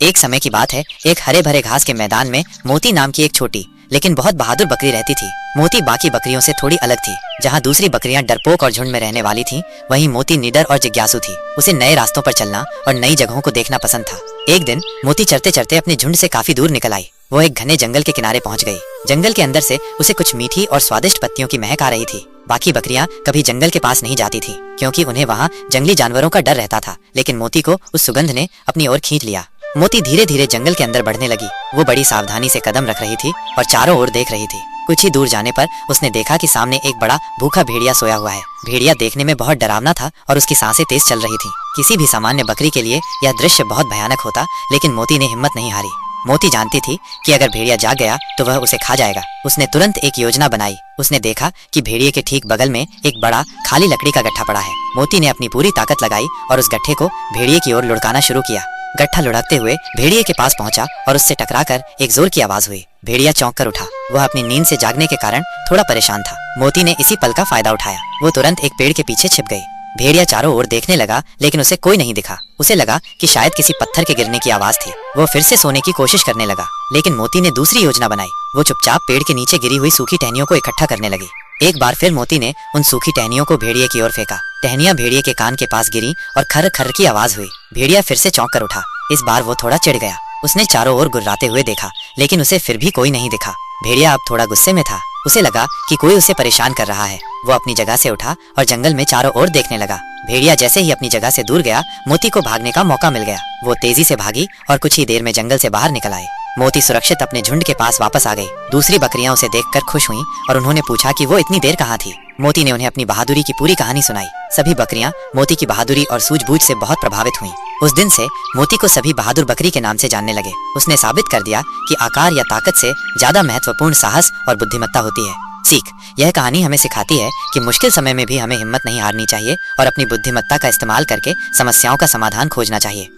एक समय की बात है, एक हरे भरे घास के मैदान में मोती नाम की एक छोटी लेकिन बहुत बहादुर बकरी रहती थी। मोती बाकी बकरियों से थोड़ी अलग थी। जहाँ दूसरी बकरियां डरपोक और झुंड में रहने वाली थीं, वहीं मोती निडर और जिज्ञासु थी। उसे नए रास्तों पर चलना और नई जगहों को देखना पसंद था। एक दिन मोती चरते चरते अपने झुंड से काफी दूर निकल आई। वो एक घने जंगल के किनारे पहुंच गई। जंगल के अंदर से उसे कुछ मीठी और स्वादिष्ट पत्तियों की महक आ रही थी। बाकी बकरियां कभी जंगल के पास नहीं जाती थीं, क्योंकि उन्हें वहां जंगली जानवरों का डर रहता था। लेकिन मोती को उस सुगंध ने अपनी ओर खींच लिया। मोती धीरे धीरे जंगल के अंदर बढ़ने लगी। वो बड़ी सावधानी से कदम रख रही थी और चारों ओर देख रही थी। कुछ ही दूर जाने पर उसने देखा कि सामने एक बड़ा भूखा भेड़िया सोया हुआ है। भेड़िया देखने में बहुत डरावना था और उसकी सांसें तेज चल रही थीं। किसी भी सामान्य बकरी के लिए यह दृश्य बहुत भयानक होता, लेकिन मोती ने हिम्मत नहीं हारी। मोती जानती थी कि अगर भेड़िया जाग गया तो वह उसे खा जाएगा। उसने तुरंत एक योजना बनाई। उसने देखा कि भेड़िए के ठीक बगल में एक बड़ा खाली लकड़ी का गट्ठा पड़ा है। मोती ने अपनी पूरी ताकत लगाई और उस गट्ठे को भेड़िए की ओर लुढ़काना शुरू किया। गट्ठा लुढ़कते हुए भेड़िए के पास पहुंचा और उससे टकराकर एक जोर की आवाज हुई। भेड़िया चौंक कर उठा। वह अपनी नींद से जागने के कारण थोड़ा परेशान था। मोती ने इसी पल का फायदा उठाया। वो तुरंत एक पेड़ के पीछे छिप गई। भेड़िया चारों ओर देखने लगा, लेकिन उसे कोई नहीं दिखा। उसे लगा कि शायद किसी पत्थर के गिरने की आवाज थी। वो फिर से सोने की कोशिश करने लगा, लेकिन मोती ने दूसरी योजना बनाई। वो चुपचाप पेड़ के नीचे गिरी हुई सूखी टहनियों को इकट्ठा करने लगी। एक बार फिर मोती ने उन सूखी टहनियों को भेड़िए की ओर फेंका। टहनियां भेड़िए के कान के पास गिरी और खर खर की आवाज हुई। भेड़िया फिर से चौंक कर उठा। इस बार वो थोड़ा चिढ़ गया। उसने चारों ओर गुर्राते हुए देखा, लेकिन उसे फिर भी कोई नहीं दिखा। भेड़िया अब थोड़ा गुस्से में था। उसे लगा कि कोई उसे परेशान कर रहा है। वो अपनी जगह से उठा और जंगल में चारों ओर देखने लगा। भेड़िया जैसे ही अपनी जगह से दूर गया, मोती को भागने का मौका मिल गया। वो तेजी से भागी और कुछ ही देर में जंगल से बाहर निकल आई। मोती सुरक्षित अपने झुंड के पास वापस आ गई। दूसरी बकरियां उसे देखकर खुश हुईं और उन्होंने पूछा कि वो इतनी देर कहाँ थी। मोती ने उन्हें अपनी बहादुरी की पूरी कहानी सुनाई। सभी बकरियां मोती की बहादुरी और सूझबूझ से बहुत प्रभावित हुईं। उस दिन से मोती को सभी बहादुर बकरी के नाम से जानने लगे। उसने साबित कर दिया कि आकार या ताकत से ज्यादा महत्वपूर्ण साहस और बुद्धिमत्ता होती है। सीख, यह कहानी हमें सिखाती है कि मुश्किल समय में भी हमें हिम्मत नहीं हारनी चाहिए और अपनी बुद्धिमत्ता का इस्तेमाल करके समस्याओं का समाधान खोजना चाहिए।